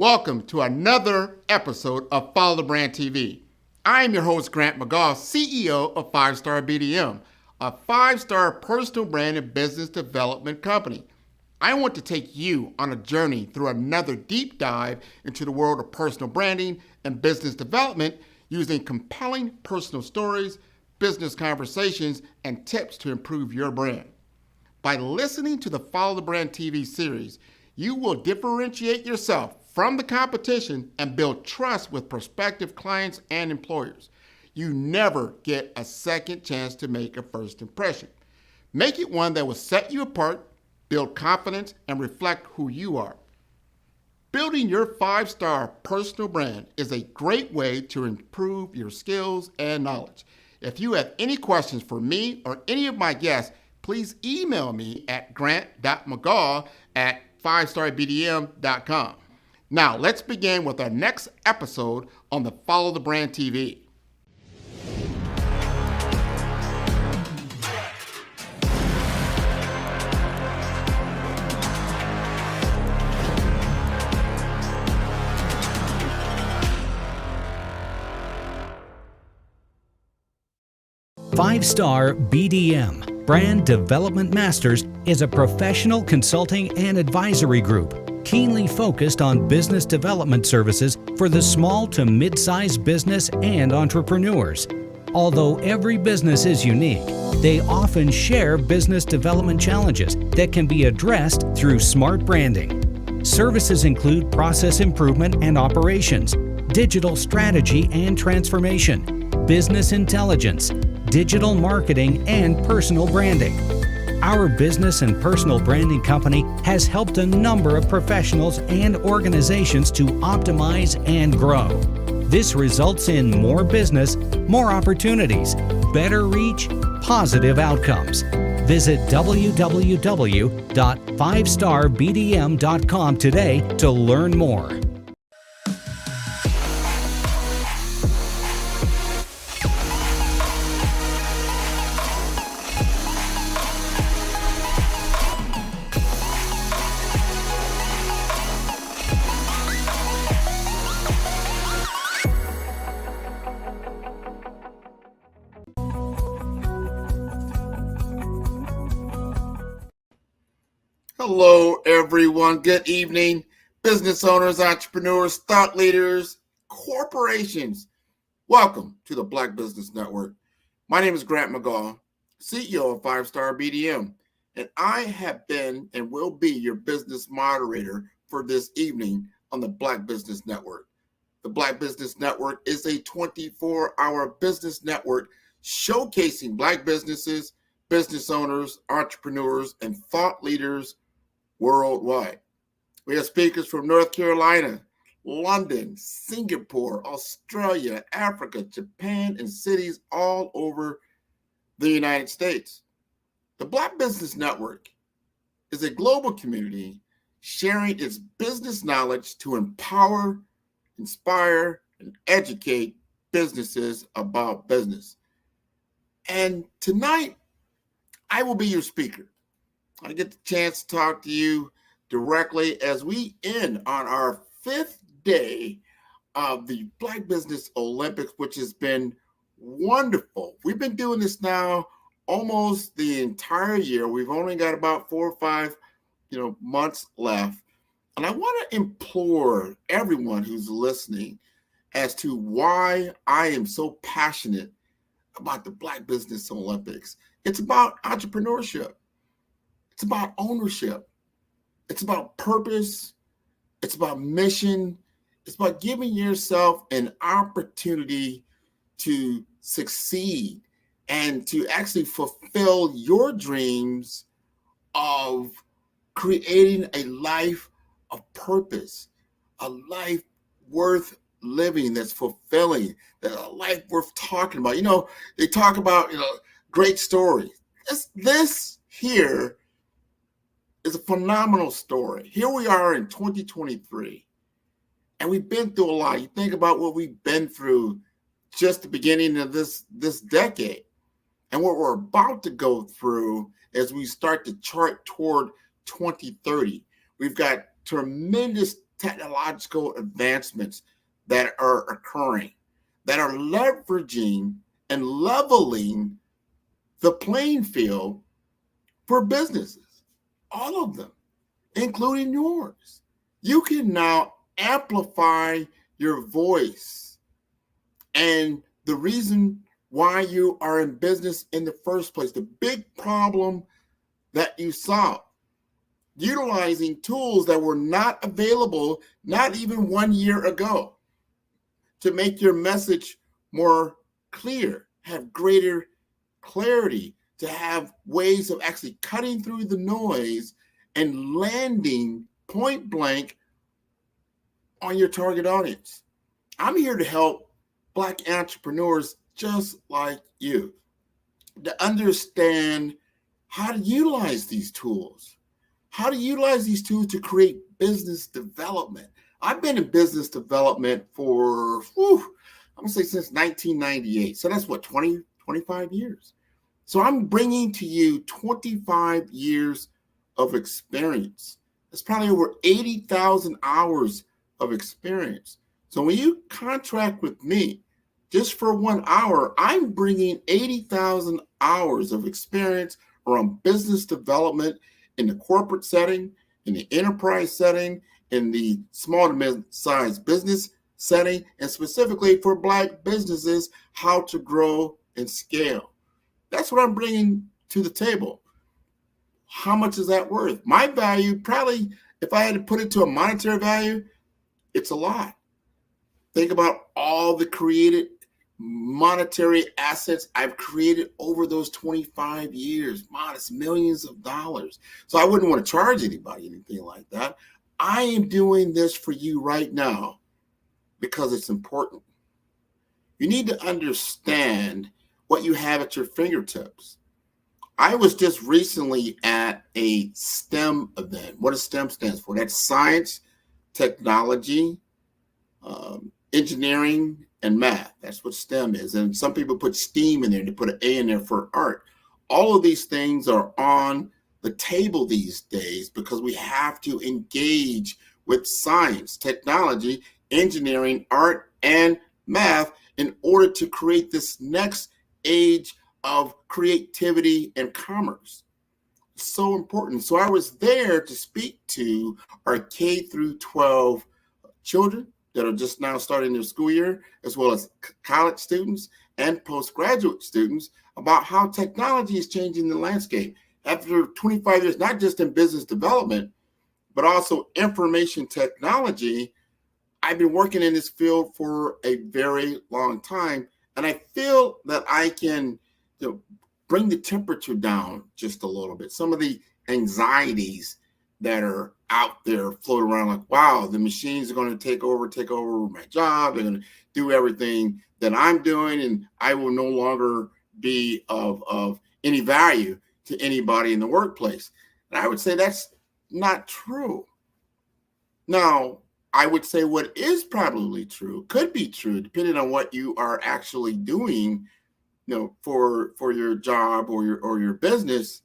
Welcome to another episode of Follow the Brand TV. I am your host, Grant McGaugh, CEO of 5-Star BDM, a 5-star personal brand and business development company. I want to take you on a journey through another deep dive into the world of personal branding and business development using compelling personal stories, business conversations, and tips to improve your brand. By listening to the Follow the Brand TV series, you will differentiate yourself from the competition and build trust with prospective clients and employers. You never get a second chance to make a first impression. Make it one that will set you apart, build confidence, and reflect who you are. Building your 5-star personal brand is a great way to improve your skills and knowledge. If you have any questions for me or any of my guests, please email me at grant.mcgaugh@5starbdm.com. Now, let's begin with our next episode on the Follow the Brand TV. Five-Star BDM, Brand Development Masters, is a professional consulting and advisory group keenly focused on business development services for the small to mid-sized business and entrepreneurs. Although every business is unique, they often share business development challenges that can be addressed through smart branding. Services include process improvement and operations, digital strategy and transformation, business intelligence, digital marketing, and personal branding. Our business and personal branding company has helped a number of professionals and organizations to optimize and grow. This results in more business, more opportunities, better reach, positive outcomes. Visit www.5starbdm.com today to learn more. Hello, everyone. Good evening. Business owners, entrepreneurs, thought leaders, corporations. Welcome to the Black Business Network. My name is Grant McGaugh, CEO of 5-Star BDM, and I have been and will be your business moderator for this evening on the Black Business Network. The Black Business Network is a 24-hour business network showcasing Black businesses, business owners, entrepreneurs, and thought leaders worldwide. We have speakers from North Carolina, London, Singapore, Australia, Africa, Japan, and cities all over the United States. The Black Business Network is a global community sharing its business knowledge to empower, inspire, and educate businesses about business. And tonight, I will be your speaker. I get the chance to talk to you directly as we end on our 5th day of the Black Business Olympics, which has been wonderful. We've been doing this now almost the entire year. We've only got about 4 or 5, months left. And I want to implore everyone who's listening as to why I am so passionate about the Black Business Olympics. It's about entrepreneurship. It's about ownership. It's about purpose. It's about mission. It's about giving yourself an opportunity to succeed and to actually fulfill your dreams of creating a life of purpose, a life worth living that's fulfilling, that a life worth talking about. They talk about, great stories. This here is a phenomenal story. Here we are in 2023, and we've been through a lot. You think about what we've been through just the beginning of this decade, and what we're about to go through as we start to chart toward 2030. We've got tremendous technological advancements that are occurring, that are leveraging and leveling the playing field for businesses, all of them, including yours. You can now amplify your voice and the reason why you are in business in the first place, the big problem that you solve, utilizing tools that were not available not even 1 year ago to make your message more clear, have greater clarity, to have ways of actually cutting through the noise and landing point blank on your target audience. I'm here to help Black entrepreneurs just like you to understand how to utilize these tools, to create business development. I've been in business development for, I'm going to say since 1998. So that's what, 25 years. So I'm bringing to you 25 years of experience. That's probably over 80,000 hours of experience. So when you contract with me just for 1 hour, I'm bringing 80,000 hours of experience around business development in the corporate setting, in the enterprise setting, in the small to mid-sized business setting, and specifically for Black businesses, how to grow and scale. That's what I'm bringing to the table. How much is that worth? My value, probably, if I had to put it to a monetary value, it's a lot. Think about all the created monetary assets I've created over those 25 years, modest millions of dollars. So I wouldn't want to charge anybody anything like that. I am doing this for you right now because it's important. You need to understand what you have at your fingertips. I was just recently at a STEM event. What does STEM stand for? That's science, technology, engineering, and math. That's what STEM is. And some people put STEAM in there. They put an A in there for art. All of these things are on the table these days because we have to engage with science, technology, engineering, art, and math in order to create this next age of creativity and commerce. So important. So I was there to speak to our K through 12 children that are just now starting their school year, as well as college students and postgraduate students, about how technology is changing the landscape. After 25 years, not just in business development, but also information technology, I've been working in this field for a very long time. And I feel that I can bring the temperature down just a little bit. Some of the anxieties that are out there floating around, like, wow, the machines are going to take over my job. They're going to do everything that I'm doing, and I will no longer be of any value to anybody in the workplace. And I would say that's not true. Now, I would say what is probably true, could be true, depending on what you are actually doing, for your job or your business,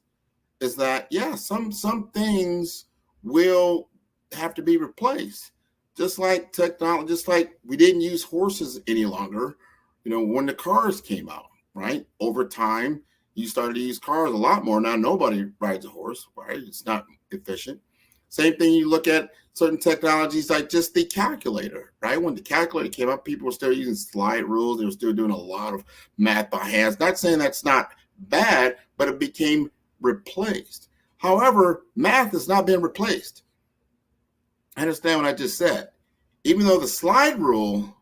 is that, yeah, some things will have to be replaced. Just like technology, just like we didn't use horses any longer, when the cars came out, right? Over time, you started to use cars a lot more. Now nobody rides a horse, right? It's not efficient. Same thing, you look at certain technologies like just the calculator, right? When the calculator came up, people were still using slide rules. They were still doing a lot of math by hands. Not saying that's not bad, but it became replaced. However, math has not been replaced. I understand what I just said. Even though the slide rule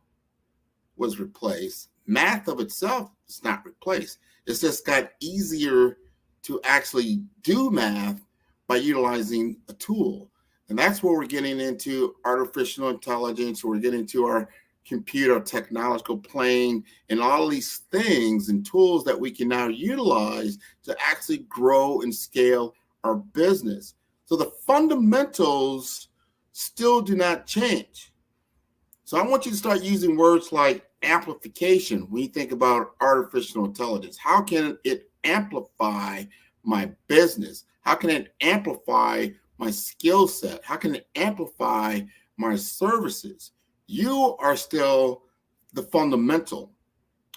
was replaced, math of itself is not replaced. It's just got easier to actually do math by utilizing a tool. And that's where we're getting into artificial intelligence. We're getting into our computer technological plane and all of these things and tools that we can now utilize to actually grow and scale our business. So the fundamentals still do not change. So I want you to start using words like amplification when you think about artificial intelligence. How can it amplify my business? How can it amplify my skill set? How can it amplify my services. You are still the fundamental,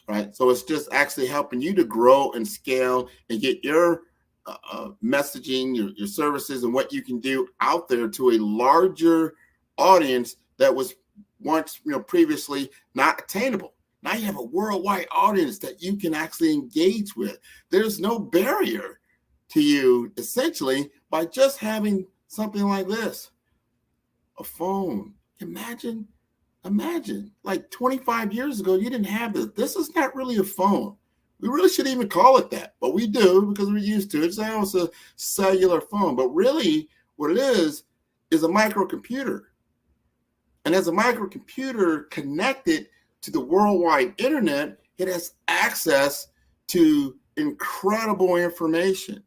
right? So it's just actually helping you to grow and scale and get your messaging, your services, and what you can do out there to a larger audience that was once, previously not attainable. Now you have a worldwide audience that you can actually engage with. There's no barrier to you, essentially, by just having something like this, a phone. Imagine, like 25 years ago, you didn't have this. This is not really a phone. We really shouldn't even call it that, but we do because we're used to it. It's almost a cellular phone, but really what it is a microcomputer. And as a microcomputer connected to the worldwide internet, it has access to incredible information,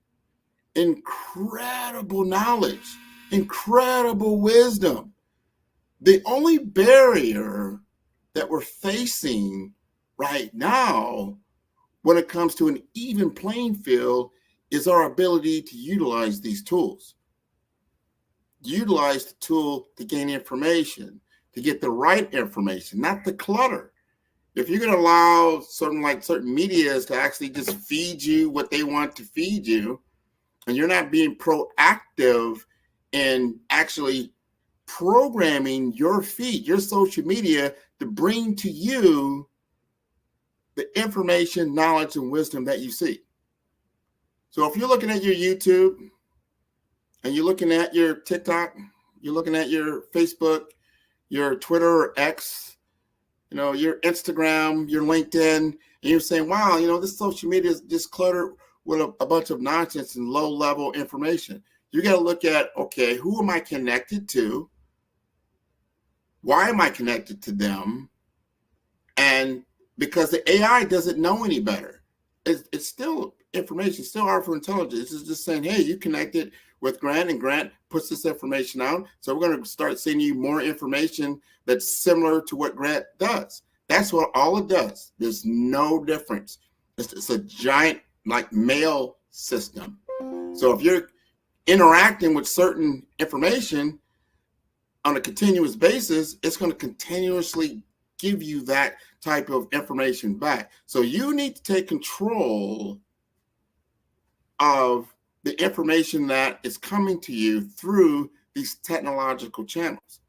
incredible knowledge, incredible wisdom. The only barrier that we're facing right now when it comes to an even playing field is our ability to utilize these tools. Utilize the tool to gain information, to get the right information, not the clutter. If you're going to allow certain medias to actually just feed you what they want to feed you, and you're not being proactive in actually programming your feed, your social media, to bring to you the information, knowledge, and wisdom that you seek. So if you're looking at your YouTube and you're looking at your TikTok, you're looking at your Facebook, your Twitter or X, your Instagram, your LinkedIn, and you're saying, wow, this social media is just cluttered with a bunch of nonsense and low-level information. You got to look at, okay, who am I connected to? Why am I connected to them? And because the AI doesn't know any better. It's still information, still artificial intelligence. It's just saying, hey, you connected with Grant, and Grant puts this information out. So we're going to start sending you more information that's similar to what Grant does. That's what all it does. There's no difference. It's a giant mail system. So if you're interacting with certain information on a continuous basis, it's going to continuously give you that type of information back. So you need to take control of the information that is coming to you through these technological channels.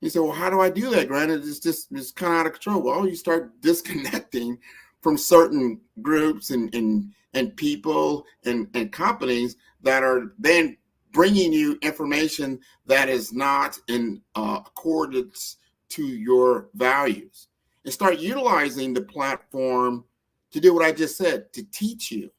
You say, well, how do I do that, Grant? It's kind of out of control. Well, you start disconnecting from certain groups and people and companies that are then bringing you information that is not in accordance to your values, and start utilizing the platform to do what I just said, to teach you,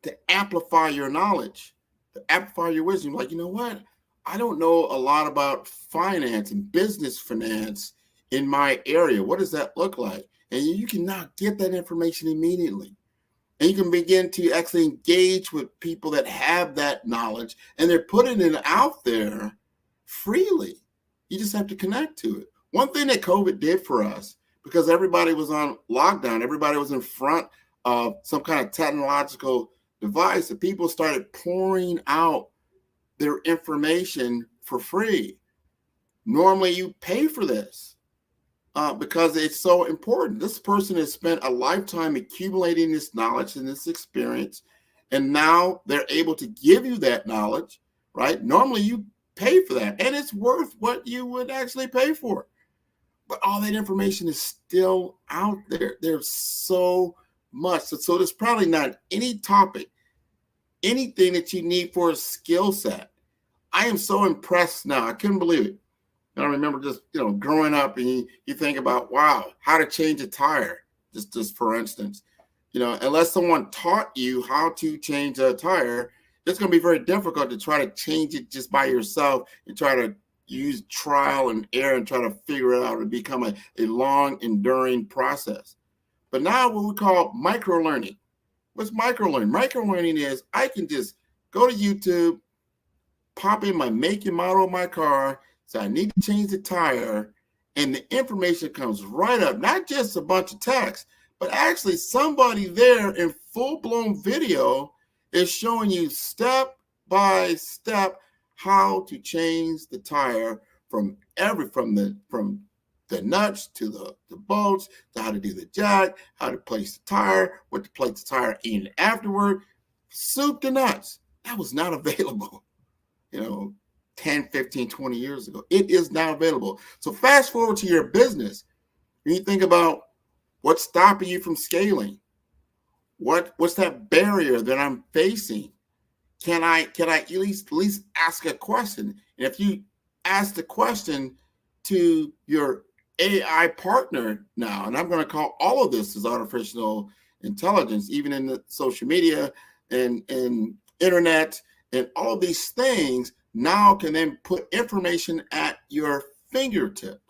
to amplify your knowledge, to amplify your wisdom. Like, you know what? I don't know a lot about finance and business finance in my area. What does that look like? And you can now get that information immediately. And you can begin to actually engage with people that have that knowledge, and they're putting it out there freely. You just have to connect to it. One thing that COVID did for us, because everybody was on lockdown, everybody was in front of some kind of technological device, that people started pouring out their information for free. Normally you pay for this because it's so important. This person has spent a lifetime accumulating this knowledge and this experience, and now they're able to give you that knowledge, right? Normally you pay for that, and it's worth what you would actually pay for. But all that information is still out there. There's so much. So there's probably not any topic, anything that you need for a skill set. I am so impressed now. I couldn't believe it. And I remember just, growing up, and you think about, wow, how to change a tire, just for instance. Unless someone taught you how to change a tire, it's going to be very difficult to try to change it just by yourself and try to use trial and error and try to figure it out and become a long, enduring process. But now what we call micro-learning. What's micro-learning? Micro-learning is I can just go to YouTube, pop in my make and model of my car, so I need to change the tire, and the information comes right up. Not just a bunch of text, but actually somebody there in full-blown video is showing you step by step how to change the tire from the nuts to the bolts, to how to do the jack, how to place the tire, what to place the tire in afterward, soup to nuts. That was not available, 10, 15, 20 years ago. It is now available. So fast forward to your business. When you think about what's stopping you from scaling, what's that barrier that I'm facing? Can I at least ask a question? And if you ask the question to your AI partner now, and I'm going to call all of this as artificial intelligence, even in the social media and internet and all of these things, now can then put information at your fingertips.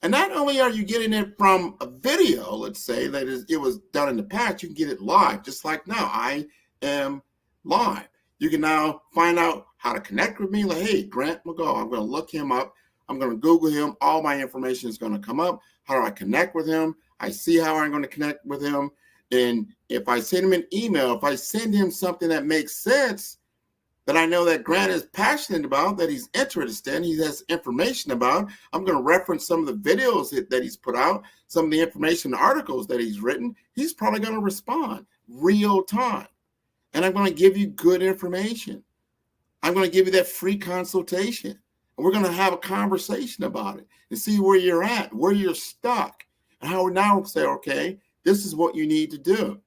And not only are you getting it from a video, let's say that it was done in the past, you can get it live, just like now. I am live. You can now find out how to connect with me. Like, hey, Grant McGaugh, I'm going to look him up. I'm going to Google him. All my information is going to come up. How do I connect with him? I see how I'm going to connect with him. And if I send him an email, if I send him something that makes sense, that I know that Grant is passionate about, that he's interested in, he has information about, I'm going to reference some of the videos that he's put out, some of the information articles that he's written. He's probably going to respond real time. And I'm going to give you good information. I'm going to give you that free consultation. And we're going to have a conversation about it and see where you're at, where you're stuck, and how we now say, okay, this is what you need to do.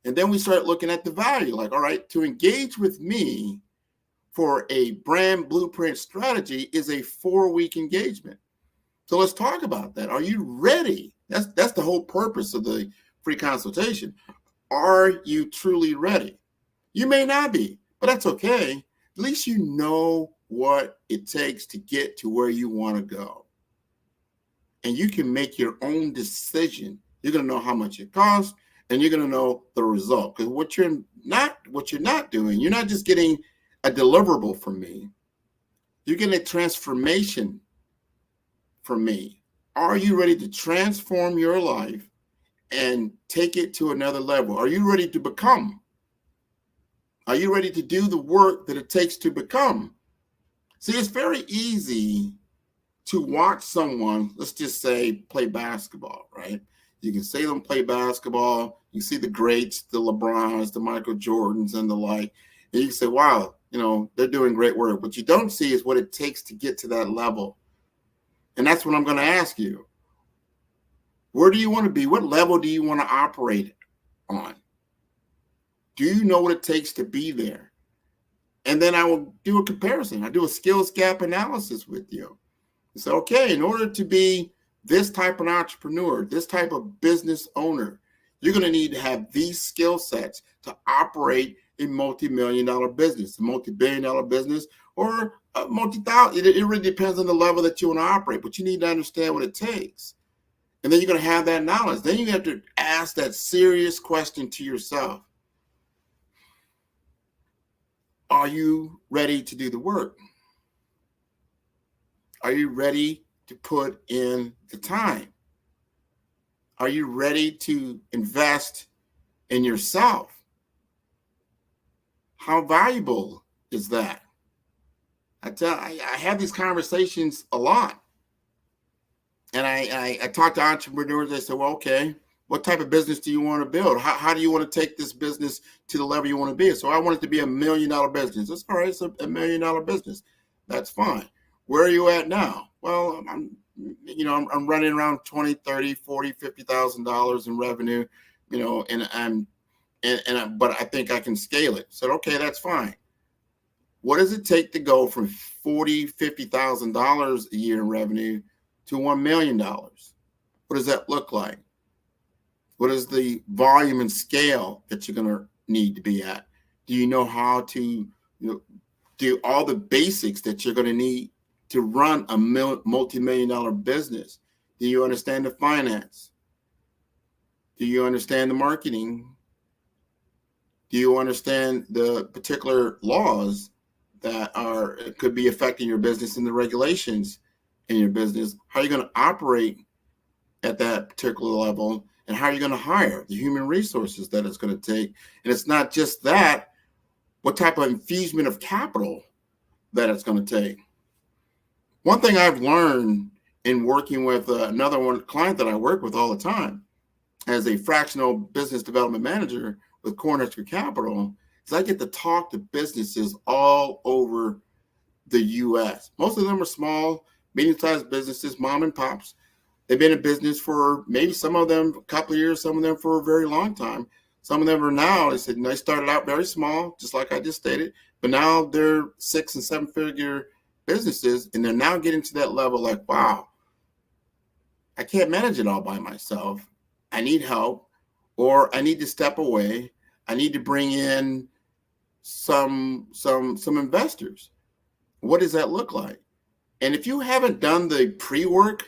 And then we start looking at the value, like, all right, to engage with me for a brand blueprint strategy is a 4-week engagement. So let's talk about that. Are you ready? That's the whole purpose of the free consultation. Are you truly ready? You may not be, but that's okay. At least you know what it takes to get to where you want to go. And you can make your own decision. You're going to know how much it costs, and you're going to know the result. Because what you're not doing, you're not just getting a deliverable from me. You're getting a transformation from me. Are you ready to transform your life and take it to another level? Are you ready to become? Are you ready to do the work that it takes to become? See, it's very easy to watch someone, let's just say, play basketball, right? You can see them play basketball. You see the greats, the LeBrons, the Michael Jordans, and the like. And you can say, wow, they're doing great work. What you don't see is what it takes to get to that level. And that's what I'm going to ask you. Where do you want to be? What level do you want to operate on? Do you know what it takes to be there? And then I will do a comparison. I do a skills gap analysis with you. And say, okay, in order to be this type of entrepreneur, this type of business owner, you're going to need to have these skill sets to operate a multi-million-dollar business, a multi-billion-dollar business, or a multi-thousand. It really depends on the level that you want to operate, but you need to understand what it takes. And then you're going to have that knowledge. Then you have to ask that serious question to yourself. Are you ready to do the work? Are you ready to put in the time? Are you ready to invest in yourself? How valuable is that? I have these conversations a lot. And I talk to entrepreneurs. They say, well, okay, what type of business do you want to build? How do you want to take this business to the level you want to be? So I want it to be $1 million business. That's all right. It's a $1 million business. That's fine. Where are you at now? Well, I'm running around 20, 30, 40, $50,000 in revenue, but I think I can scale it. So, okay, that's fine. What does it take to go from $50,000 a year in revenue to $1 million? What does that look like? What is the volume and scale that you're going to need to be at? Do you know how to do all the basics that you're going to need to run a multi-million-dollar business? Do you understand the finance? Do you understand the marketing? Do you understand the particular laws that could be affecting your business and the regulations in your business? How are you going to operate at that particular level? And how are you going to hire the human resources that it's going to take? And it's not just that, what type of infusion of capital that it's going to take. One thing I've learned in working with another one client that I work with all the time as a fractional business development manager with Cornerstone Capital is I get to talk to businesses all over the U.S. Most of them are small, medium-sized businesses, mom and pops. They've been in business for maybe some of them a couple of years, some of them for a very long time. Some of them are now, they started out very small, just like I just stated, but now they're 6 and 7 figure businesses, and they're now getting to that level like, wow, I can't manage it all by myself. I need help, or I need to step away. I need to bring in some investors. What does that look like? And if you haven't done the pre-work,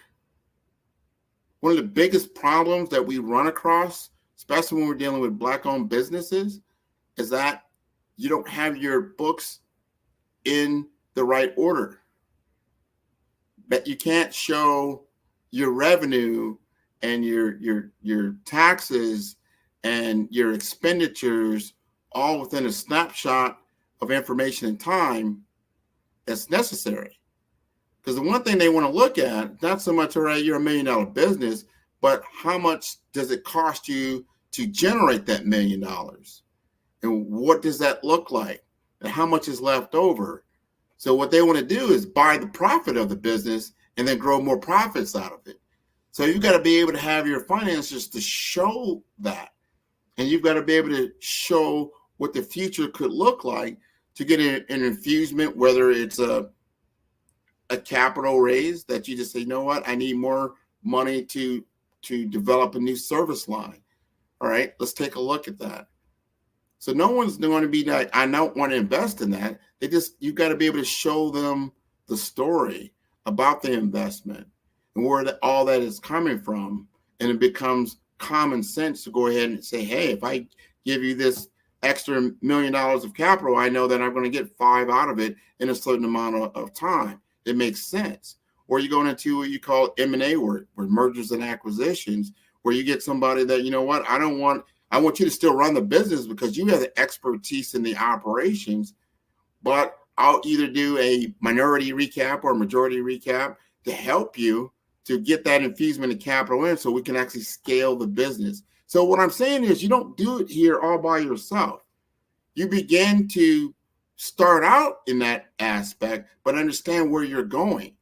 one of the biggest problems that we run across, especially when we're dealing with Black-owned businesses, is that you don't have your books in the right order. That you can't show your revenue and your taxes and your expenditures all within a snapshot of information and time that's necessary. Because the one thing they want to look at, not so much, all right, you're $1 million business, but how much does it cost you to generate that $1 million? And what does that look like? And how much is left over? So what they want to do is buy the profit of the business and then grow more profits out of it. So you've got to be able to have your finances to show that. And you've got to be able to show what the future could look like to get an infusement, whether it's a capital raise that you just say, you know what, I need more money to develop a new service line. All right, let's take a look at that. So no one's going to be like, I don't want to invest in that. You've got to be able to show them the story about the investment and where all that is coming from. And it becomes common sense to go ahead and say, hey, if I give you this extra $1 million of capital, I know that I'm going to get 5 out of it in a certain amount of time. It makes sense. Or you're going into what you call M&A work, or mergers and acquisitions, where you get somebody that, you know what, I want you to still run the business because you have the expertise in the operations, but I'll either do a minority recap or majority recap to help you to get that infusement of capital in so we can actually scale the business. So what I'm saying is you don't do it here all by yourself. You begin to start out in that aspect, but understand where you're going.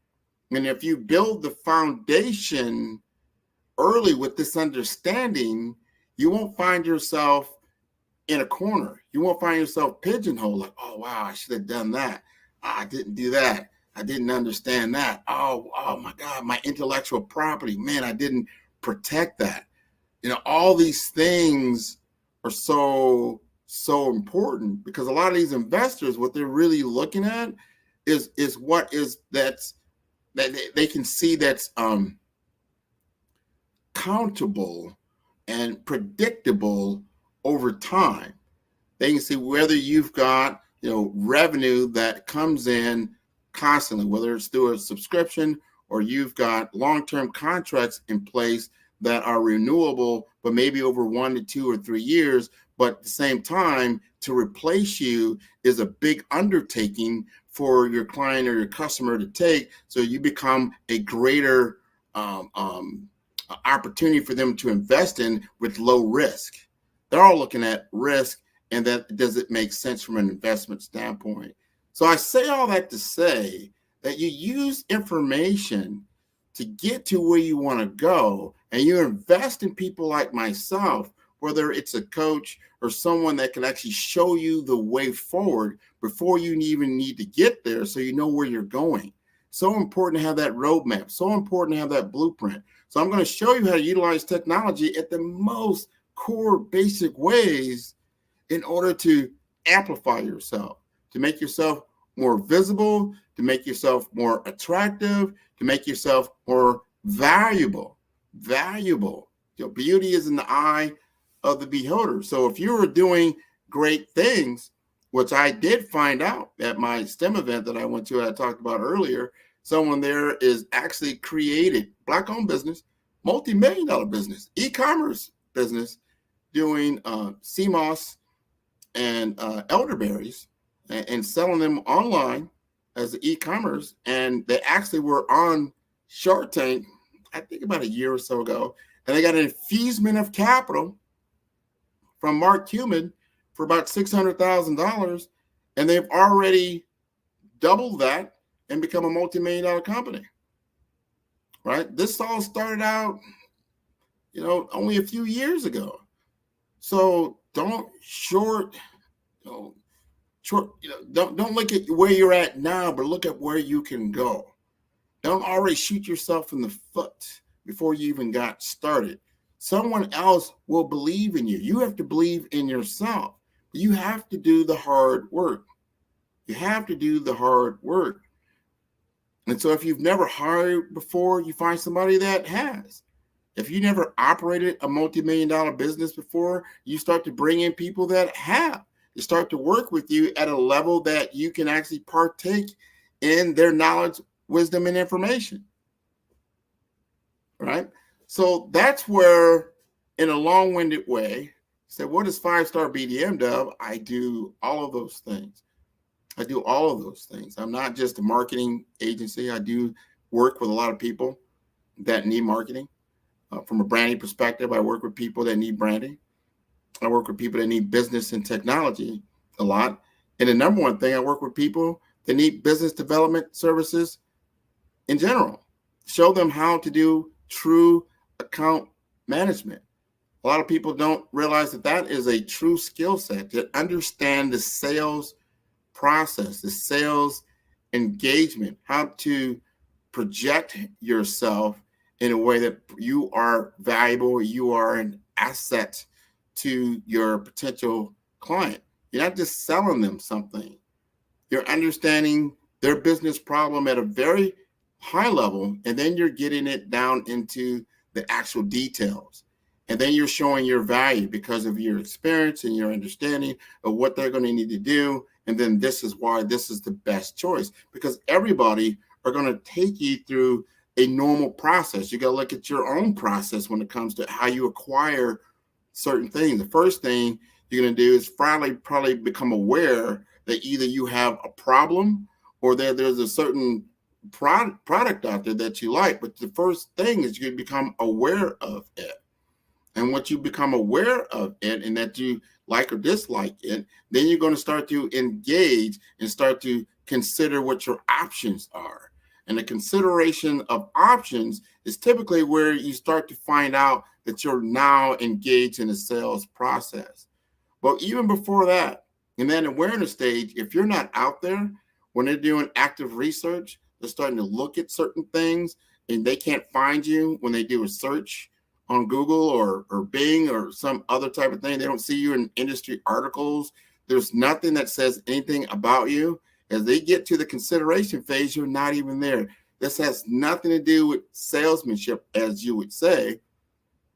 And if you build the foundation early with this understanding, you won't find yourself in a corner. You won't find yourself pigeonholed like, oh, wow, I should have done that. I didn't do that. I didn't understand that. Oh my God, my intellectual property, man, I didn't protect that. You know, all these things are so important because a lot of these investors, what they're really looking at is what is that they can see that's countable and predictable over time. They can see whether you've got, revenue that comes in constantly, whether it's through a subscription or you've got long-term contracts in place that are renewable, but maybe over 1 to 2 or 3 years. But at the same time, to replace you is a big undertaking for your client or your customer to take. So you become a greater opportunity for them to invest in with low risk. They're all looking at risk and that does it make sense from an investment standpoint. So I say all that to say that you use information to get to where you want to go, and you invest in people like myself, whether it's a coach or someone that can actually show you the way forward before you even need to get there so you know where you're going. So important to have that roadmap, so important to have that blueprint. So I'm going to show you how to utilize technology at the most core basic ways in order to amplify yourself, to make yourself more visible, to make yourself more attractive, to make yourself more valuable. Beauty is in the eye of the beholder. So if you were doing great things, which I did find out at my STEM event that I went to, I talked about earlier, someone there is actually created Black-owned business, multi-million-dollar business, e-commerce business, doing CMOS and elderberries and selling them online as the e-commerce, and they actually were on Shark Tank, I think about a year or so ago, and they got an infusion of capital from Mark Cuban for about $600,000, and they've already doubled that and become a multi-million-dollar company. Right? This all started out, only a few years ago. So don't don't look at where you're at now, but look at where you can go. Don't already shoot yourself in the foot before you even got started. Someone else will believe in you. You have to believe in yourself. You have to do the hard work. You have to do the hard work. And so if you've never hired before, you find somebody that has. If you never operated a multi-million-dollar business before, you start to bring in people that have. They start to work with you at a level that you can actually partake in their knowledge, wisdom, and information. Right? So that's where, in a long-winded way, say, what is 5-Star BDM, Dove? I do all of those things. I'm not just a marketing agency. I do work with a lot of people that need marketing. From a branding perspective, I work with people that need branding. I work with people that need business and technology a lot. And the number one thing, I work with people that need business development services in general. Show them how to do true account management. A lot of people don't realize that that is a true skill set, to understand the sales process, the sales engagement, how to project yourself in a way that you are valuable, you are an asset to your potential client. You're not just selling them something. You're understanding their business problem at a very high level, and then you're getting it down into the actual details. And then you're showing your value because of your experience and your understanding of what they're going to need to do. And then this is why this is the best choice, because everybody are going to take you through a normal process. You got to look at your own process when it comes to how you acquire certain things. The first thing you're going to do is probably become aware that either you have a problem or that there's a certain product out there that you like. But the first thing is you become aware of it. And once you become aware of it and that you like or dislike it, then you're going to start to engage and start to consider what your options are. And the consideration of options is typically where you start to find out that you're now engaged in a sales process. But even before that, in that awareness stage, if you're not out there, when they're doing active research, they're starting to look at certain things and they can't find you when they do a search on Google or Bing or some other type of thing. They don't see you in industry articles. There's nothing that says anything about you. As they get to the consideration phase, you're not even there. This has nothing to do with salesmanship, as you would say,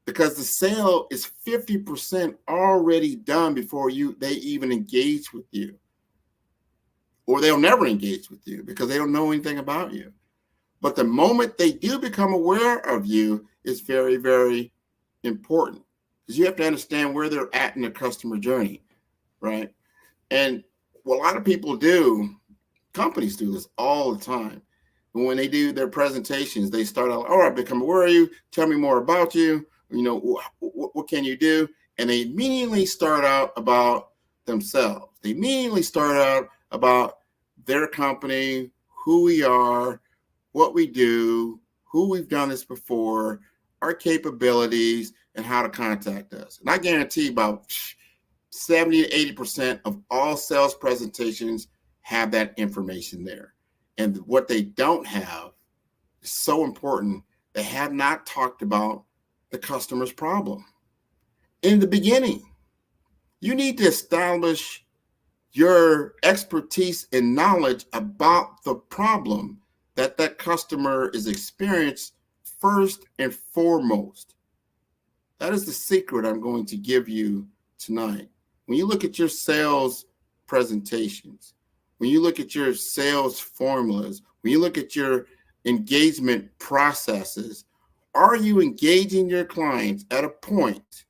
because the sale is 50% already done before they even engage with you. Or they'll never engage with you because they don't know anything about you. But the moment they do become aware of you is very, very important, because you have to understand where they're at in the customer journey, right? And what a lot of people do, companies do this all the time. And when they do their presentations, they start out, all right, become aware of you, tell me more about you, what can you do? And they immediately start out about themselves. They immediately start out about their company, who we are, what we do, who we've done this before, our capabilities, and how to contact us. And I guarantee about 70 to 80% of all sales presentations have that information there. And what they don't have is so important. They have not talked about the customer's problem. In the beginning, you need to establish your expertise and knowledge about the problem that customer is experiencing first and foremost. That is the secret I'm going to give you tonight. When you look at your sales presentations, when you look at your sales formulas, when you look at your engagement processes, are you engaging your clients at a point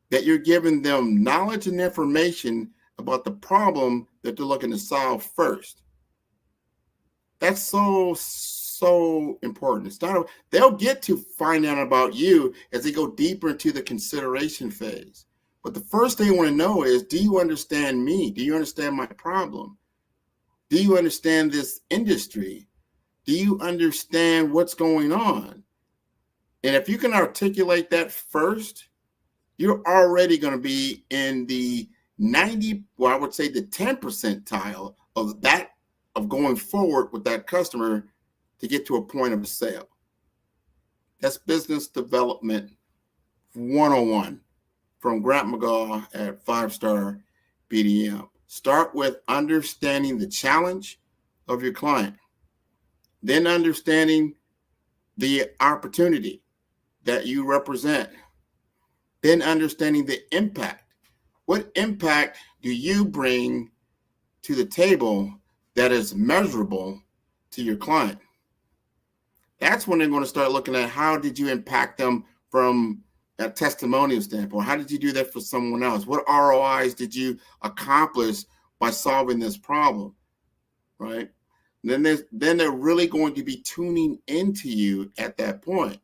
that you're giving them knowledge and information about the problem that they're looking to solve first? That's so important. It's not, they'll get to find out about you as they go deeper into the consideration phase. But the first thing they want to know is, do you understand me? Do you understand my problem? Do you understand this industry? Do you understand what's going on? And if you can articulate that first, you're already going to be in the 90, well, I would say the 10 percentile of that, of going forward with that customer to get to a point of a sale. That's business development 101 from Grant McGaugh at 5-Star BDM. Start with understanding the challenge of your client, then understanding the opportunity that you represent, then understanding the impact. What impact do you bring to the table that is measurable to your client? That's when they're going to start looking at, how did you impact them from a testimonial standpoint? How did you do that for someone else? What ROIs did you accomplish by solving this problem, right? Then they're really going to be tuning into you at that point.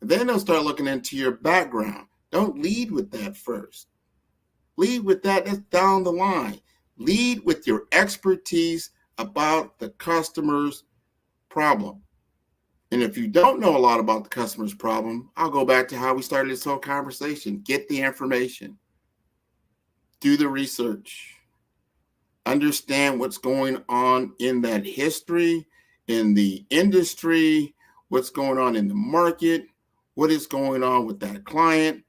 And then they'll start looking into your background. Don't lead with that first. Lead with that. That's down the line. Lead with your expertise about the customer's problem. And if you don't know a lot about the customer's problem, I'll go back to how we started this whole conversation. Get the information. Do the research. Understand what's going on in that history, in the industry, what's going on in the market, what is going on with that client,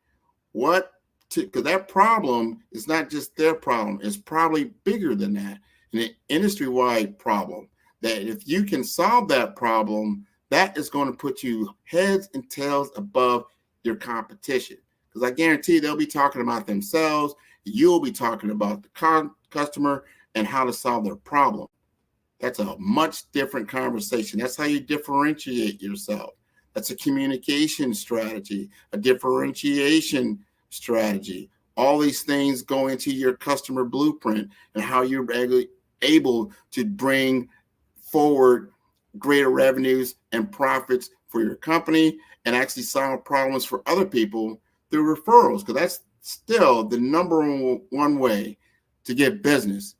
because that problem is not just their problem. It's probably bigger than that, an industry-wide problem, that if you can solve that problem, that is going to put you heads and tails above your competition. Because I guarantee they'll be talking about themselves. You'll be talking about the customer and how to solve their problem. That's a much different conversation. That's how you differentiate yourself. That's a communication strategy, a differentiation strategy. All these things go into your customer blueprint and how you're able to bring forward greater revenues and profits for your company and actually solve problems for other people through referrals, because that's still the number one way to get business,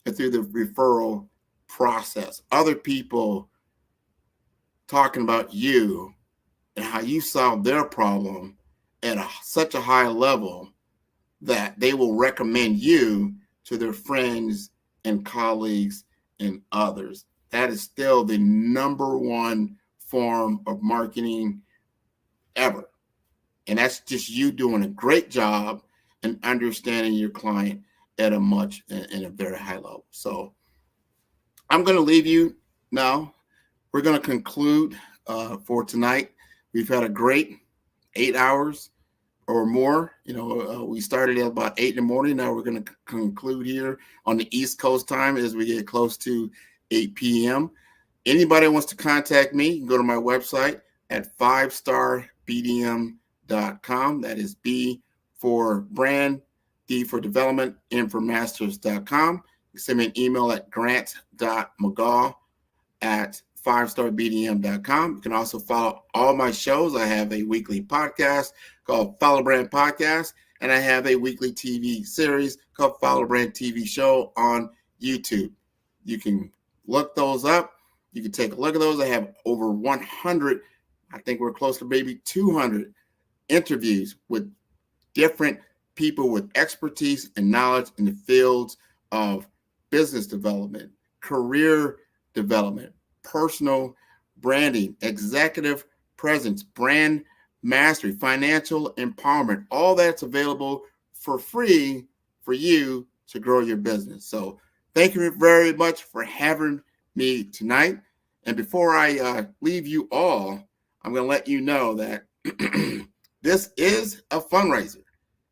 and through the referral process. Other people talking about you and how you solve their problem at such a high level that they will recommend you to their friends and colleagues and others. That is still the number one form of marketing ever. And that's just you doing a great job and understanding your client at a very high level. So I'm going to leave you now. We're going to conclude for tonight. We've had a great 8 hours or more. We started at about 8 in the morning. Now we're going to conclude here on the East Coast time as we get close to 8 p.m. Anybody wants to contact me, you can go to my website at 5starbdm.com. That is B for brand, D for development, M for masters.com. You can send me an email at grant.mcgaugh@5starbdm.com. You can also follow all my shows. I have a weekly podcast called Follow Brand Podcast, and I have a weekly TV series called Follow Brand TV Show on YouTube. You can look those up. You can take a look at those. I have over 100, I think we're close to maybe 200 interviews with different people with expertise and knowledge in the fields of business development, career development, personal branding, executive presence, brand mastery, financial empowerment. All that's available for free for you to grow your business. So thank you very much for having me tonight. And before I leave you all, I'm going to let you know that this is a fundraiser.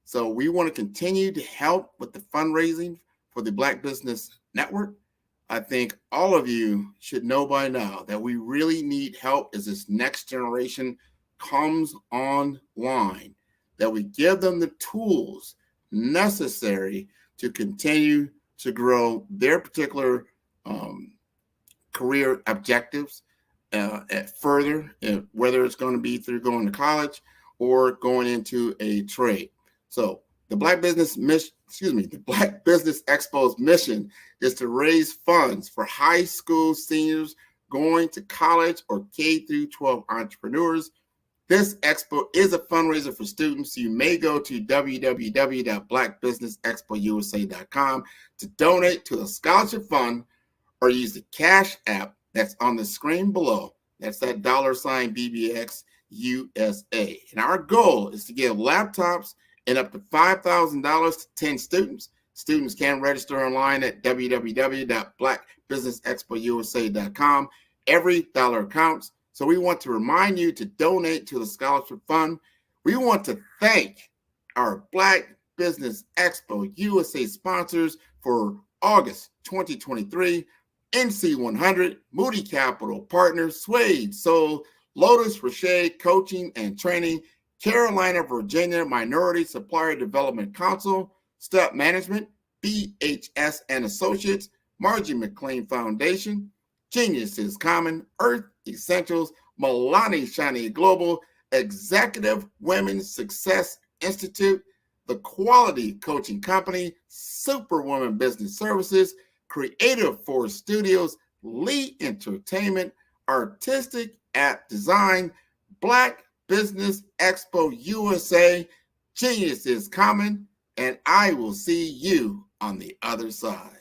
So we want to continue to help with the fundraising for the Black Business Network. I think all of you should know by now that we really need help as this next generation comes online, that we give them the tools necessary to continue to grow their particular career objectives further, whether it's going to be through going to college or going into a trade. So the Black Business Expo's mission is to raise funds for high school seniors going to college or K through 12 entrepreneurs. This expo is a fundraiser for students. You may go to www.blackbusinessexpousa.com to donate to the scholarship fund or use the Cash App that's on the screen below. That's that $BBX USA. And our goal is to give laptops and up to $5,000 to 10 students. Students can register online at www.blackbusinessexpousa.com. Every dollar counts. So we want to remind you to donate to the scholarship fund. We want to thank our Black Business Expo USA sponsors for August 2023. NC 100, Moody Capital Partners, Suede, Soul, Lotus Rocher Coaching and Training, Carolina, Virginia Minority Supplier Development Council, Step Management, BHS and Associates, Margie McLean Foundation, Genius is Common, Earth Essentials, Milani Shani Global, Executive Women's Success Institute, The Quality Coaching Company, Superwoman Business Services, Creative Force Studios, Lee Entertainment, Artistic App Design, Black Business Expo USA, Genius is Common, and I will see you on the other side.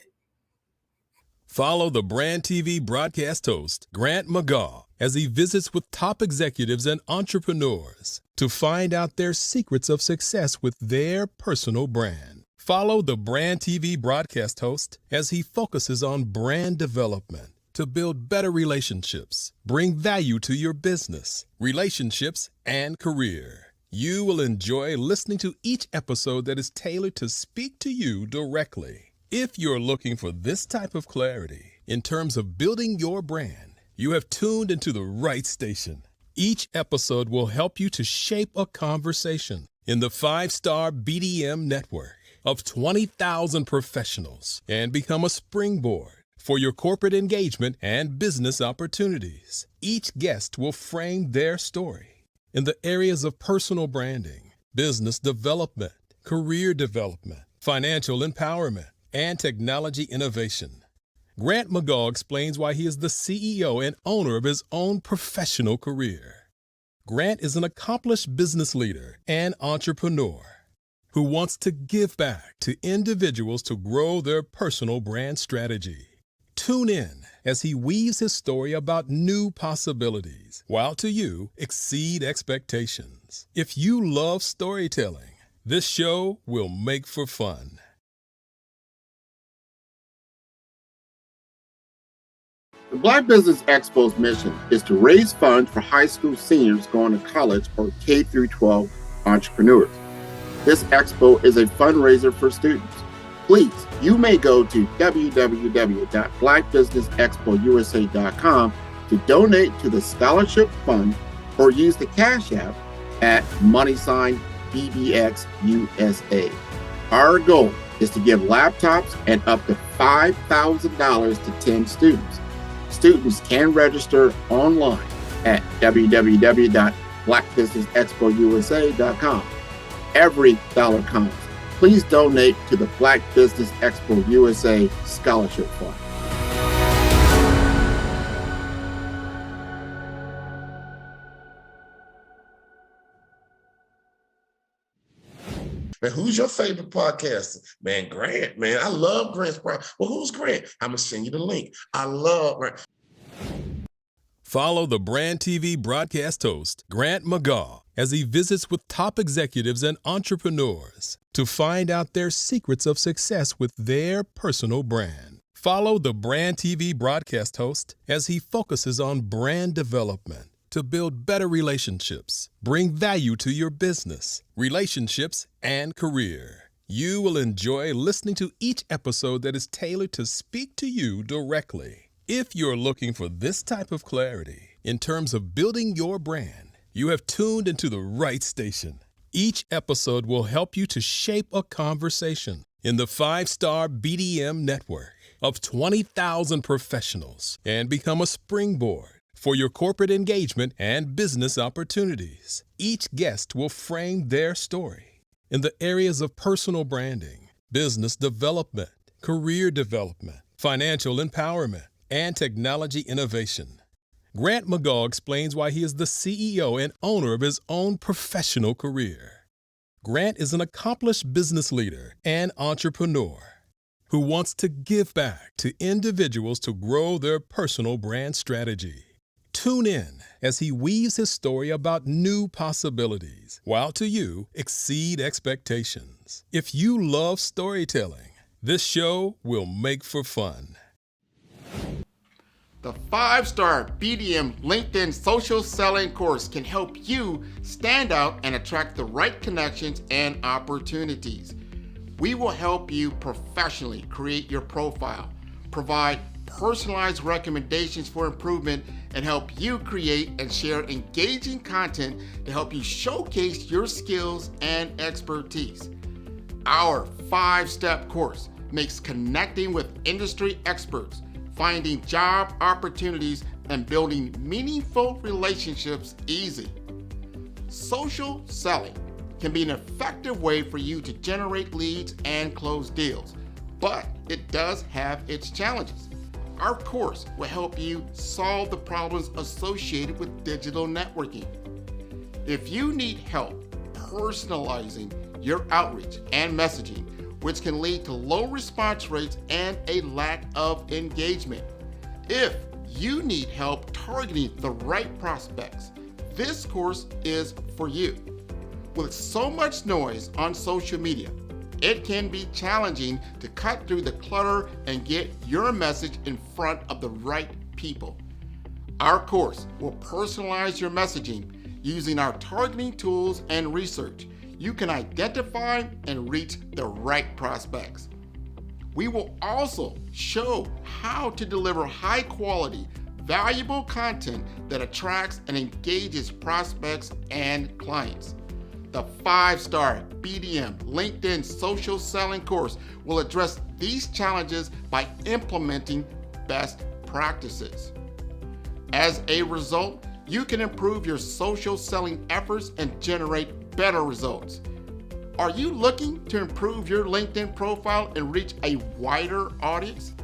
Follow the Brand TV broadcast host, Grant McGaugh, as he visits with top executives and entrepreneurs to find out their secrets of success with their personal brand. Follow the Brand TV broadcast host as he focuses on brand development to build better relationships, bring value to your business, relationships, and career. You will enjoy listening to each episode that is tailored to speak to you directly. If you're looking for this type of clarity in terms of building your brand, you have tuned into the right station. Each episode will help you to shape a conversation in the 5-star BDM network of 20,000 professionals and become a springboard for your corporate engagement and business opportunities. Each guest will frame their story in the areas of personal branding, business development, career development, financial empowerment, and technology innovation. Grant McGaugh explains why he is the CEO and owner of his own professional career. Grant is an accomplished business leader and entrepreneur who wants to give back to individuals to grow their personal brand strategy. Tune in as he weaves his story about new possibilities, while to you exceed expectations. If you love storytelling, this show will make for fun. The Black Business Expo's mission is to raise funds for high school seniors going to college or K through 12 entrepreneurs. This expo is a fundraiser for students. Please, you may go to www.blackbusinessexpousa.com to donate to the scholarship fund or use the Cash App at $BBX USA. Our goal is to give laptops and up to $5,000 to 10 students. Students can register online at www.blackbusinessexpousa.com. Every dollar counts. Please donate to the Black Business Expo USA Scholarship Fund. Man, who's your favorite podcaster? Man, Grant, man. I love Grant's podcast. Well, who's Grant? I'm going to send you the link. I love Grant. Follow the Brand TV broadcast host, Grant McGaugh, as he visits with top executives and entrepreneurs to find out their secrets of success with their personal brand. Follow the Brand TV broadcast host as he focuses on brand development to build better relationships, bring value to your business, relationships, and career. You will enjoy listening to each episode that is tailored to speak to you directly. If you're looking for this type of clarity in terms of building your brand, you have tuned into the right station. Each episode will help you to shape a conversation in the 5-star BDM network of 20,000 professionals and become a springboard for your corporate engagement and business opportunities. Each guest will frame their story in the areas of personal branding, business development, career development, financial empowerment, and technology innovation. Grant McGaugh explains why he is the CEO and owner of his own professional career. Grant is an accomplished business leader and entrepreneur who wants to give back to individuals to grow their personal brand strategy. Tune in as he weaves his story about new possibilities, while to you exceed expectations. If you love storytelling, this show will make for fun. The 5-star BDM LinkedIn social selling course can help you stand out and attract the right connections and opportunities. We will help you professionally create your profile, provide personalized recommendations for improvement, and help you create and share engaging content to help you showcase your skills and expertise. Our 5-step course makes connecting with industry experts, finding job opportunities, and building meaningful relationships easy. Social selling can be an effective way for you to generate leads and close deals, but it does have its challenges. Our course will help you solve the problems associated with digital networking. If you need help personalizing your outreach and messaging, which can lead to low response rates and a lack of engagement. If you need help targeting the right prospects, this course is for you. With so much noise on social media, it can be challenging to cut through the clutter and get your message in front of the right people. Our course will personalize your messaging using our targeting tools and research. You can identify and reach the right prospects. We will also show how to deliver high quality, valuable content that attracts and engages prospects and clients. The 5-star BDM LinkedIn social selling course will address these challenges by implementing best practices. As a result, you can improve your social selling efforts and generate better results. Are you looking to improve your LinkedIn profile and reach a wider audience?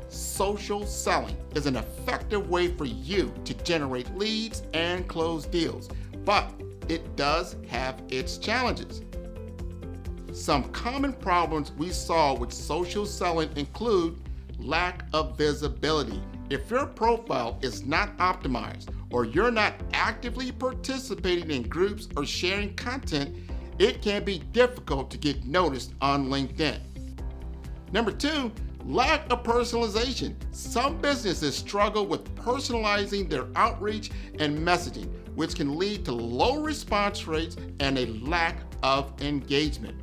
Social selling is an effective way for you to generate leads and close deals, but it does have its challenges. Some common problems we saw with social selling include lack of visibility. If your profile is not optimized or you're not actively participating in groups or sharing content, it can be difficult to get noticed on LinkedIn. Number 2, lack of personalization. Some businesses struggle with personalizing their outreach and messaging, which can lead to low response rates and a lack of engagement.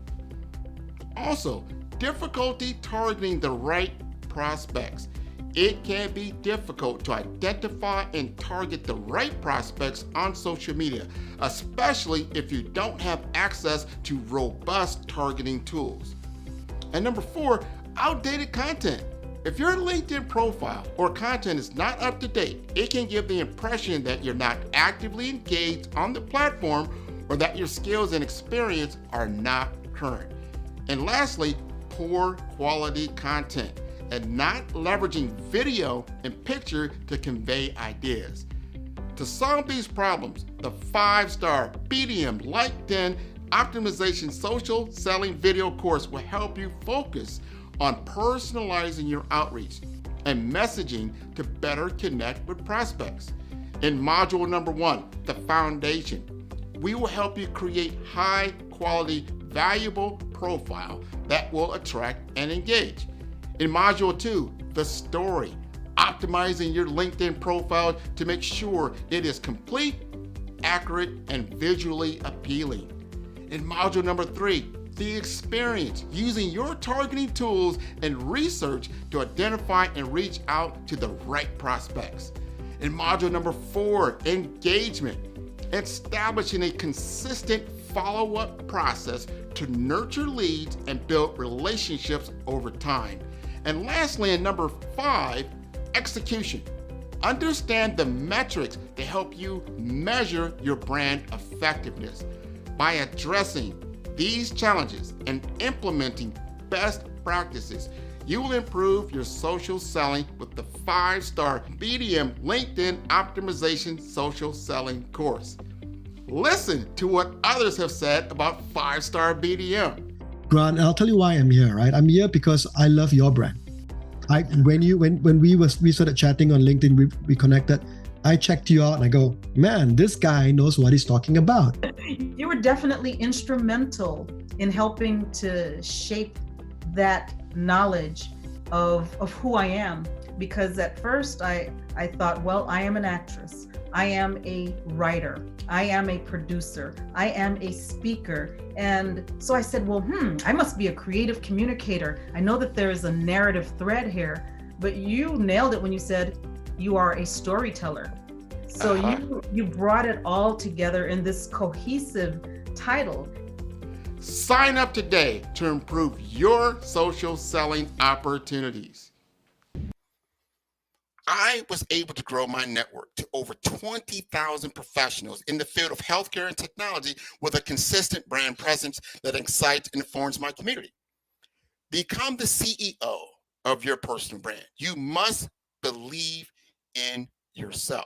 Also, difficulty targeting the right prospects. It can be difficult to identify and target the right prospects on social media, especially if you don't have access to robust targeting tools. And number 4, outdated content. If your LinkedIn profile or content is not up to date, it can give the impression that you're not actively engaged on the platform or that your skills and experience are not current. And lastly, poor quality content and not leveraging video and picture to convey ideas. To solve these problems, the 5-star BDM LinkedIn Optimization Social Selling Video course will help you focus on personalizing your outreach and messaging to better connect with prospects. In module number 1, the foundation, we will help you create high quality, valuable profile that will attract and engage. In module 2, the story, optimizing your LinkedIn profile to make sure it is complete, accurate, and visually appealing. In module number 3, the experience, using your targeting tools and research to identify and reach out to the right prospects. In module number 4, engagement, establishing a consistent follow-up process to nurture leads and build relationships over time. And lastly, in number 5, execution. Understand the metrics to help you measure your brand effectiveness. By addressing these challenges and implementing best practices, you will improve your social selling with the 5-star BDM LinkedIn Optimization Social Selling course. Listen to what others have said about 5-star BDM. Grant, I'll tell you why I'm here, right? I'm here because I love your brand. When we started chatting on LinkedIn, we connected. I checked you out and I go, man, this guy knows what he's talking about. You were definitely instrumental in helping to shape that knowledge of who I am. Because at first I thought, well, I am an actress. I am a writer. I am a producer. I am a speaker. And so I said, well, I must be a creative communicator. I know that there is a narrative thread here, but you nailed it when you said you are a storyteller. So you brought it all together in this cohesive title. Sign up today to improve your social selling opportunities. I was able to grow my network to over 20,000 professionals in the field of healthcare and technology with a consistent brand presence that excites and informs my community. Become the CEO of your personal brand. You must believe in yourself.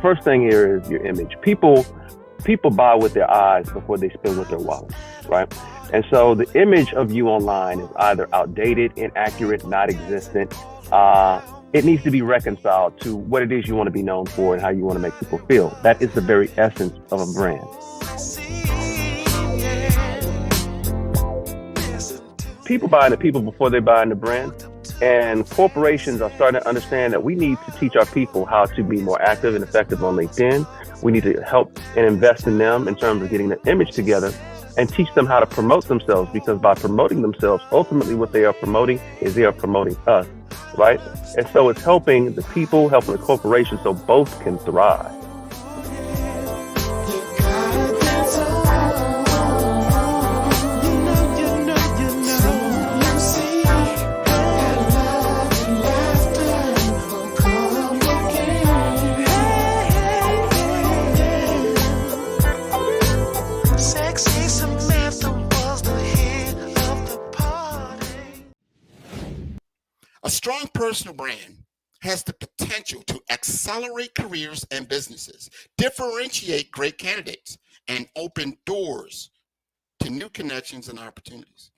First thing here is your image. People buy with their eyes before they spend with their wallet, right? And so the image of you online is either outdated, inaccurate, not existent. It needs to be reconciled to what it is you want to be known for and how you want to make people feel. That is the very essence of a brand. People buy into people before they buy into brand. And corporations are starting to understand that we need to teach our people how to be more active and effective on LinkedIn. We need to help and invest in them in terms of getting their image together and teach them how to promote themselves, because by promoting themselves, ultimately what they are promoting is they are promoting us, right? And so it's helping the people, helping the corporation so both can thrive. A strong personal brand has the potential to accelerate careers and businesses, differentiate great candidates, and open doors to new connections and opportunities.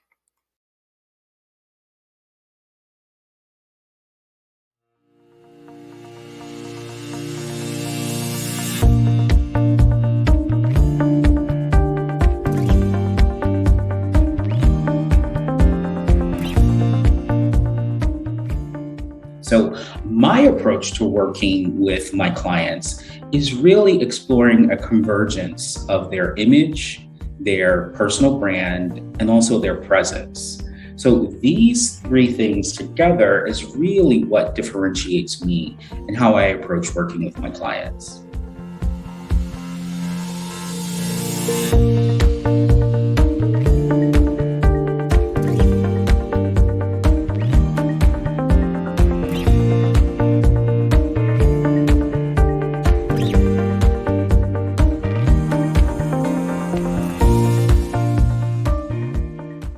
So my approach to working with my clients is really exploring a convergence of their image, their personal brand, and also their presence. So these three things together is really what differentiates me and how I approach working with my clients.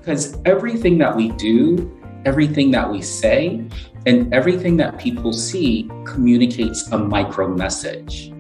Because everything that we do, everything that we say, and everything that people see communicates a micro message.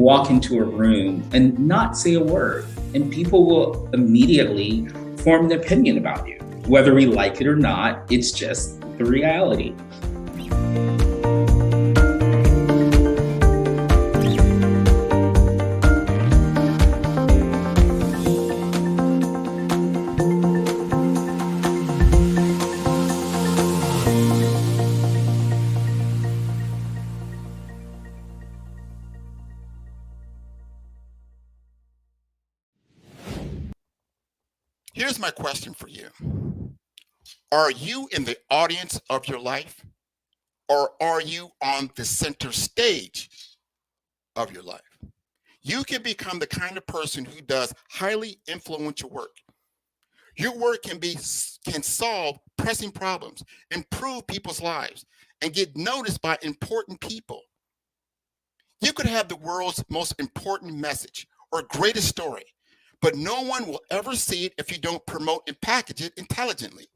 walk into a room and not say a word, and people will immediately form an opinion about you. Whether we like it or not, it's just the reality. Here's my question for you. Are you in the audience of your life, or are you on the center stage of your life? You can become the kind of person who does highly influential work. Your work can solve pressing problems, improve people's lives, and get noticed by important people. You could have the world's most important message or greatest story, but no one will ever see it if you don't promote and package it intelligently.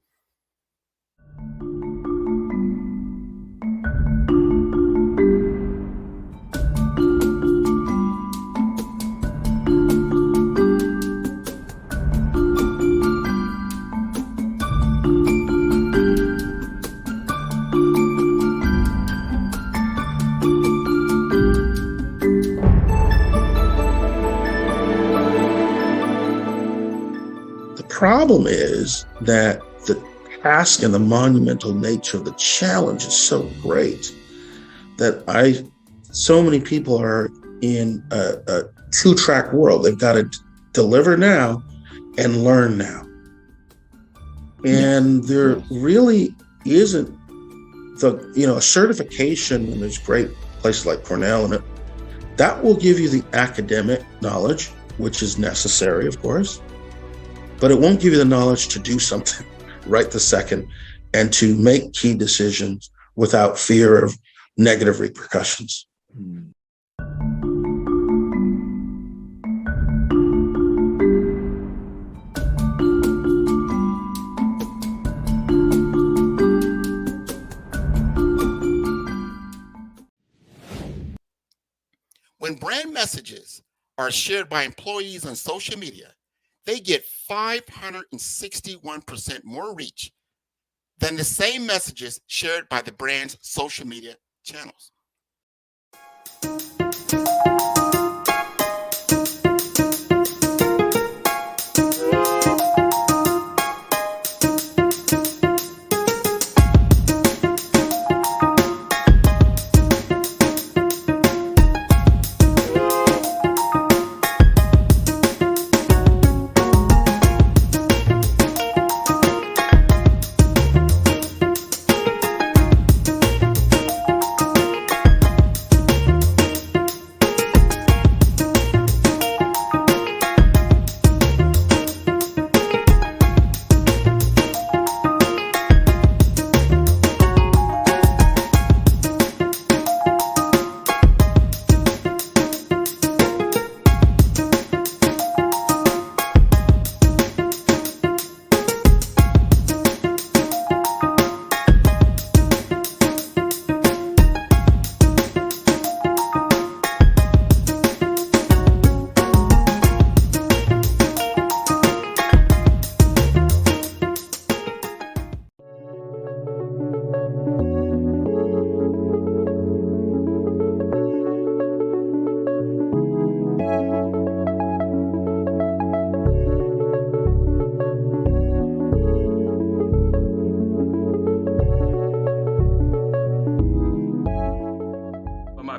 Problem is that the task and the monumental nature of the challenge is so great that so many people are in a two-track world. They've got to deliver now and learn now. And there really isn't a certification, and there's great places like Cornell and that will give you the academic knowledge, which is necessary, of course. But it won't give you the knowledge to do something right this second and to make key decisions without fear of negative repercussions. When brand messages are shared by employees on social media, they get 561% more reach than the same messages shared by the brand's social media channels.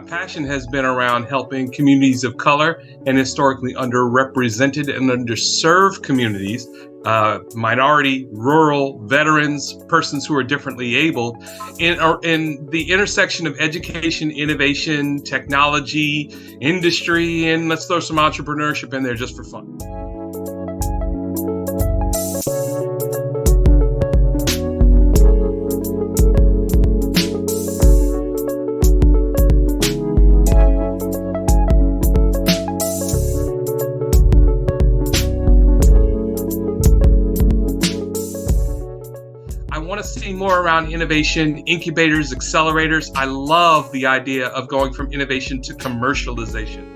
Passion has been around helping communities of color and historically underrepresented and underserved communities, minority, rural, veterans, persons who are differently abled, in the intersection of education, innovation, technology, industry, and let's throw some entrepreneurship in there just for fun. See more around innovation, incubators, accelerators. I love the idea of going from innovation to commercialization.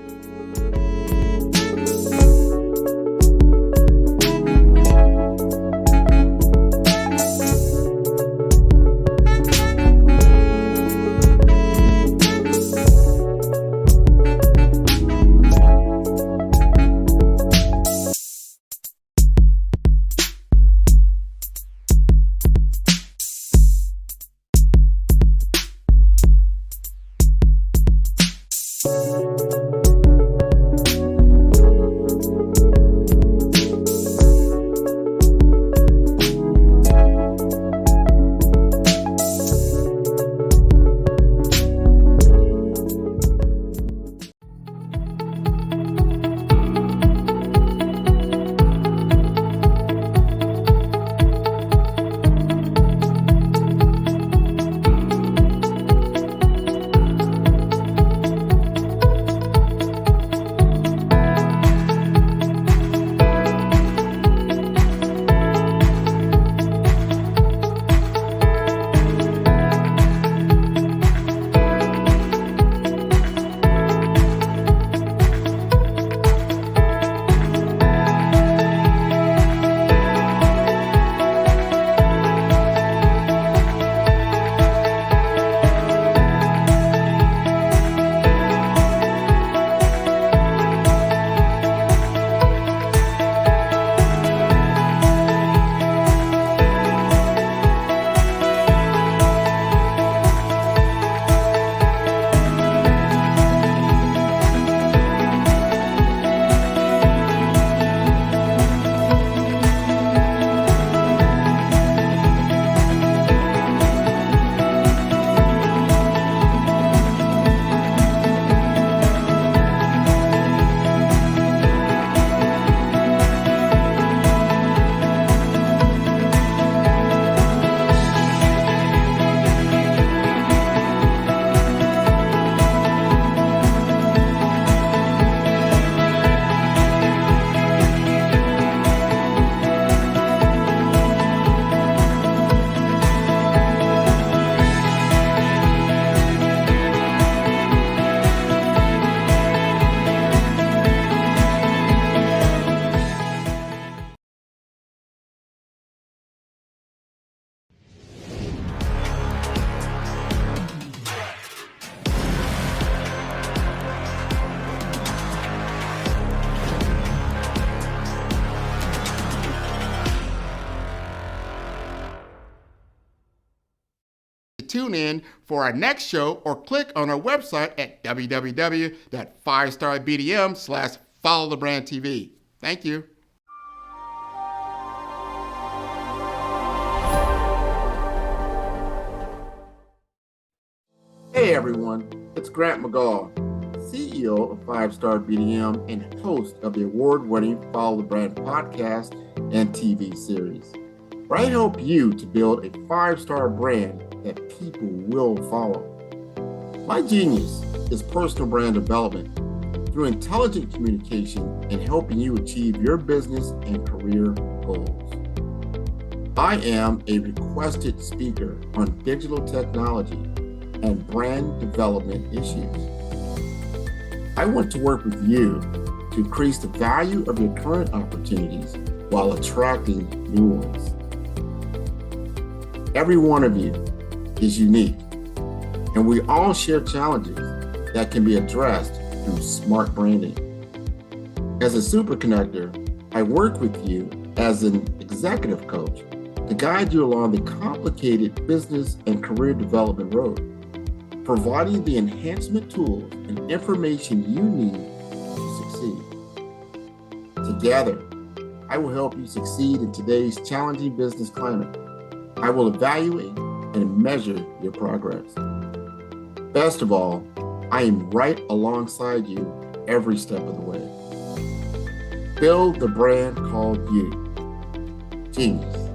tune in for our next show or click on our website at www.5starbdm/followthebrandtv. Thank you. Hey everyone, it's Grant McGaugh, CEO of 5-Star BDM and host of the award-winning Follow the Brand podcast and TV series, where I help you to build a 5-star brand that people will follow. My genius is personal brand development through intelligent communication and helping you achieve your business and career goals. I am a requested speaker on digital technology and brand development issues. I want to work with you to increase the value of your current opportunities while attracting new ones. Every one of you is unique, and we all share challenges that can be addressed through smart branding. As a super connector, I work with you as an executive coach to guide you along the complicated business and career development road, providing the enhancement tools and information you need to succeed. Together, I will help you succeed in today's challenging business climate. I will evaluate and measure your progress. Best of all, I am right alongside you every step of the way. Build the brand called you. Genius.